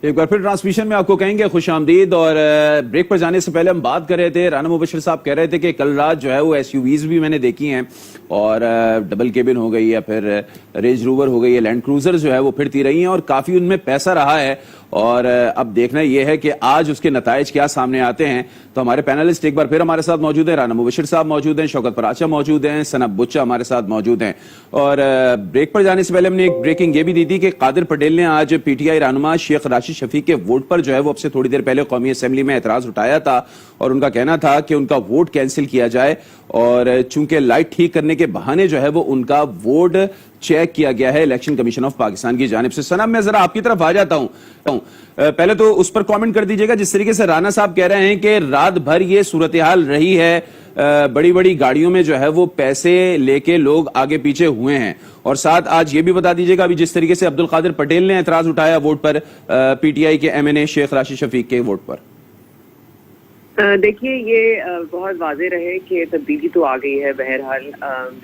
ایک بار پھر ٹرانسمیشن میں آپ کو کہیں گے خوش آمدید. اور بریک پر جانے سے پہلے ہم بات کر رہے تھے, رانا مبشر صاحب کہہ رہے تھے کہ کل رات جو ہے وہ ایس یو ویز بھی میں نے دیکھی ہیں, اور ڈبل کیبن ہو گئی یا پھر رینج روور ہو گئی ہے, لینڈ کروزر جو ہے وہ پھرتی رہی ہیں اور کافی ان میں پیسہ رہا ہے. اور اب دیکھنا یہ ہے کہ آج اس کے نتائج کیا سامنے آتے ہیں. تو ہمارے پینلسٹ ایک بار پھر ہمارے ساتھ موجود ہیں, رانا مبشر صاحب موجود ہیں, شوکت پراچا موجود ہیں, ثنا بچا ہمارے ساتھ موجود ہیں. اور بریک پر جانے سے پہلے ہم نے ایک بریکنگ یہ بھی دی تھی کہ قادر پٹیل نے آج پی ٹی آئی رہنما شیخ راشد شفیق کے ووٹ پر جو ہے وہ اب سے تھوڑی دیر پہلے قومی اسمبلی میں اعتراض اٹھایا تھا, اور ان کا کہنا تھا کہ ان کا ووٹ کینسل کیا جائے, اور چونکہ لائٹ ٹھیک کرنے کے بہانے جو ہے وہ ان کا ووٹ چیک کیا گیا ہے الیکشن کمیشن آف پاکستان کی جانب سے. ثنا, میں ذرا آپ کی طرف آ جاتا ہوں, پہلے تو اس پر کامنٹ کر دیجئے گا جس طریقے سے رانا صاحب کہہ رہے ہیں کہ رات بھر یہ صورتحال رہی ہے, بڑی بڑی گاڑیوں میں جو ہے وہ پیسے لے کے لوگ آگے پیچھے ہوئے ہیں, اور ساتھ آج یہ بھی بتا دیجئے گا ابھی جس طریقے سے عبدالقادر پٹیل نے اعتراض اٹھایا vote per P T I کے ایم این اے شیخ راشد شفیق کے ووٹ پر. دیکھیے, یہ بہت واضح رہے کہ تبدیلی تو آ گئی ہے. بہرحال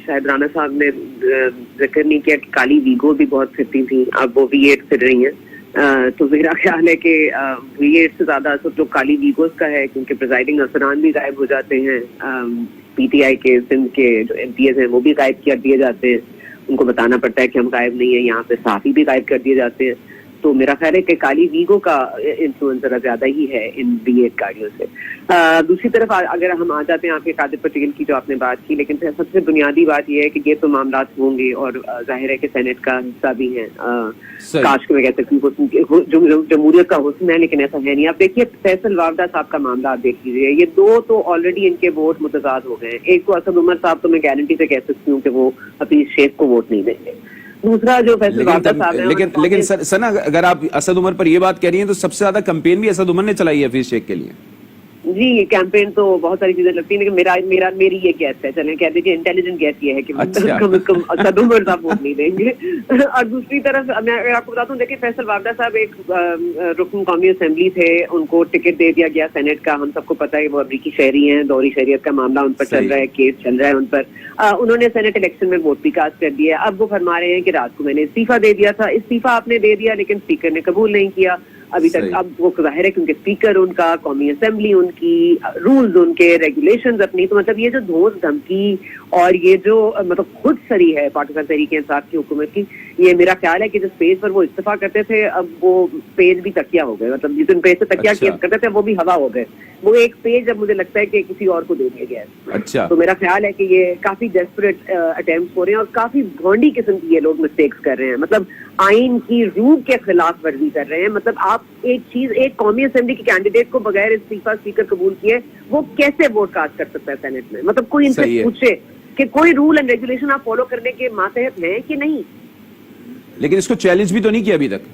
شاید رانا صاحب نے ذکر نہیں کیا کہ کالی ویگو بھی بہت پھرتی تھیں, اب وہ V8 پھر رہی ہیں. تو میرا خیال ہے کہ V8 سے زیادہ اثر تو کالی ویگوز کا ہے, کیونکہ پریزائڈنگ افسران بھی غائب ہو جاتے ہیں, پی ٹی آئی کے سندھ کے جو ایم پی ایز ہیں وہ بھی غائب کر دیے جاتے ہیں, ان کو بتانا پڑتا ہے کہ ہم غائب نہیں ہیں. یہاں پہ صحافی بھی غائب کر دیے جاتے ہیں. تو میرا خیال ہے کہ کالی ویگو کا انفلوئنس ذرا زیادہ ہی ہے ان V8 گاڑیوں سے. دوسری طرف اگر ہم آ جاتے ہیں آپ کے قادر پٹیل کی جو آپ نے بات کی, لیکن سب سے بنیادی بات یہ ہے کہ یہ تو معاملات ہوں گے, اور ظاہر ہے کہ سینٹ کا حصہ بھی ہیں. کاش میں کہہ سکتی ہوں جمہوریت کا حسن ہے, لیکن ایسا ہے نہیں. آپ دیکھیے فیصل وافدہ صاحب کا معاملہ آپ دیکھ لیجیے, یہ دو تو آلریڈی ان کے ووٹ متضاد ہو گئے ہیں. ایک تو اسد عمر صاحب تو میں گارنٹی سے کہہ سکتی ہوں کہ وہ اپنی شیخ کو ووٹ نہیں دیں گے. دوسرا جو فیصل وافدہ صاحب ہیں, لیکن ثنا, اگر آپ اسد عمر پر یہ بات کہہ رہی ہیں تو سب سے زیادہ کمپین بھی اسد عمر نے چلائی ہے حفیظ شیخ کے لیے. جی, کیمپین تو بہت ساری چیزیں لگتی ہیں, لیکن میری یہ گیس ہے, چلیں کہہ دیجیے انٹیلیجنٹ گیس یہ ہے کہ کم از کم اسد عمر صاحب ووٹ نہیں دیں گے. اور دوسری طرف میں آپ کو بتاتا ہوں, دیکھیں فیصل وافدہ صاحب ایک رکن قومی اسمبلی تھے, ان کو ٹکٹ دے دیا گیا سینٹ کا. ہم سب کو پتہ ہے وہ امریکی شہری ہیں, دوہری شہریت کا معاملہ ان پر چل رہا ہے, کیس چل رہا ہے ان پر. انہوں نے سینٹ الیکشن میں ووٹ بھی کاسٹ کر دیا. اب وہ فرما رہے ہیں کہ رات کو میں نے استعفیٰ دے دیا تھا. استعفیٰ آپ نے دے دیا لیکن اسپیکر نے قبول نہیں کیا ابھی تک. اب وہ ظاہر ہے کیونکہ اسپیکر ان کا, قومی اسمبلی ان کی, رولز ان کے, ریگولیشنز اپنی. تو مطلب یہ جو دھوس دھمکی اور یہ جو مطلب خود سری ہے پاکستان تحریک انصاف کی حکومت کی, یہ میرا خیال ہے کہ جس پیج پر وہ استعفیٰ کرتے تھے اب وہ پیج بھی تکیہ ہو گئے. مطلب جس دن پیج سے تکیہ کیا کرتے تھے وہ بھی ہوا ہو گئے. وہ ایک پیج اب مجھے لگتا ہے کہ کسی اور کو دے دیا گیا ہے. تو میرا خیال ہے کہ یہ کافی ڈیسپریٹ اٹیمپٹس ہو رہے ہیں اور کافی بھونڈی قسم کی یہ لوگ مسٹیکس کر رہے ہیں. مطلب آئین کی روح کے خلاف ورزی کر رہے ہیں. مطلب آپ ایک قومی اسمبلی کے کینڈیڈیٹ کو بغیر استعفیٰ اسپیکر قبول کیے وہ کیسے ووٹ کاسٹ کر سکتا ہے سینٹ میں؟ مطلب کوئی ان سے پوچھے کہ کوئی رول اینڈ ریگولیشن آپ فالو کرنے کے ماتحت ہیں کہ نہیں. لیکن اس کو چیلنج بھی تو نہیں کیا ابھی تک.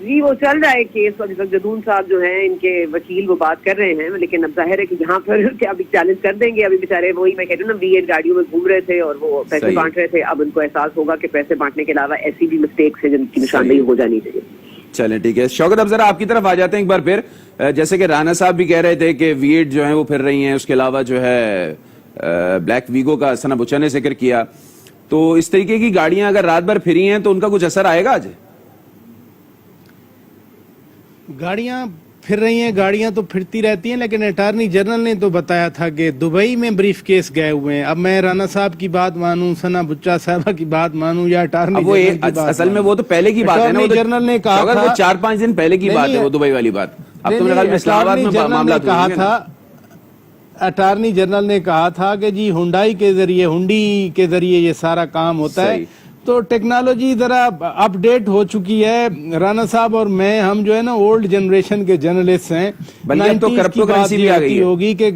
جی, وہ چل رہا ہے کیس, ابھی تک جدون صاحب جو ہیں ان کے وکیل وہ بات کر رہے ہیں, لیکن اب ظاہر ہے کہ یہاں پر ابھی چیلنج کر دیں گے. ابھی بیچارے وہی میں کہتی ہوں نا, V8 گاڑیوں میں گھوم رہے تھے اور وہ پیسے بانٹ رہے تھے. اب ان کو احساس ہوگا کہ پیسے بانٹنے کے علاوہ ایسی بھی مسٹیکس ہیں جن کی نشاندہی ہو جانی چاہیے. چلیں ٹھیک ہے. شوکت, اب ذرا آپ کی طرف آ جاتے ہیں ایک بار پھر. جیسے کہ رانا صاحب بھی کہہ رہے تھے کہ V8 جو ہیں وہ پھر رہی ہیں, اس کے علاوہ جو ہے بلیک ویگو کا ثنا بچا نے ذکر کیا, تو اس طریقے کی گاڑیاں اگر رات بھر پھری ہیں تو ان کا کچھ اثر آئے گا آج؟ گاڑیاں پھر رہی ہیں, گاڑیاں تو پھرتی رہتی ہیں, لیکن اٹارنی جنرل نے تو بتایا تھا کہ دبئی میں بریف کیس گئے ہوئے ہیں. اب میں رانا صاحب کی بات مانوں, ثنا بچا صاحبہ کی بات مانوں یا اٹارنی جنرل کی بات, اصل میں وہ تو پہلے کی بات ہے نا. اٹارنی جنرل نے کہا تھا, وہ 4-5 دن پہلے کی بات ہے وہ دبئی والی بات. اب تو میرے خیال میں اسلام آباد میں معاملہ کہا تھا, اٹارنی جنرل نے کہا تھا کہ جی ہنڈی کے ذریعے یہ سارا کام ہوتا ہے. تو ٹیکنالوجی ذرا اپ ڈیٹ ہو چکی ہے. رانا صاحب اور میں, ہم جو ہے نا اولڈ جنریشن کے جرنلسٹ ہیں. اب تو کرپٹو کرنسی بھی آ گئی ہوگی کہ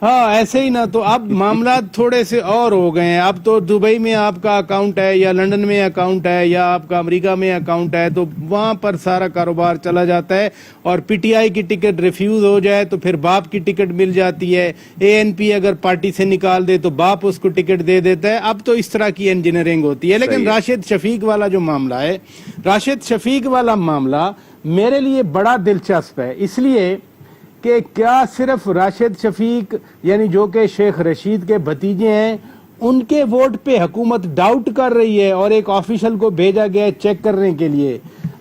ہاں ایسے ہی نا, تو اب معاملات تھوڑے سے اور ہو گئے ہیں. اب تو دبئی میں آپ کا اکاؤنٹ ہے یا لنڈن میں اکاؤنٹ ہے یا آپ کا امریکہ میں اکاؤنٹ ہے, تو وہاں پر سارا کاروبار چلا جاتا ہے. اور پی ٹی آئی کی ٹکٹ ریفیوز ہو جائے تو پھر باپ کی ٹکٹ مل جاتی ہے. اے این پی اگر پارٹی سے نکال دے تو باپ اس کو ٹکٹ دے دیتا ہے. اب تو اس طرح کی انجینئرنگ ہوتی ہے. لیکن راشد شفیق والا جو معاملہ ہے, راشد شفیق والا معاملہ میرے لیے بڑا دلچسپ ہے, اس لیے کہ کیا صرف راشد شفیق یعنی جو کہ شیخ رشید کے بھتیجے ہیں, ان کے ووٹ پہ حکومت ڈاؤٹ کر رہی ہے اور ایک آفیشل کو بھیجا گیا ہے چیک کرنے کے لیے.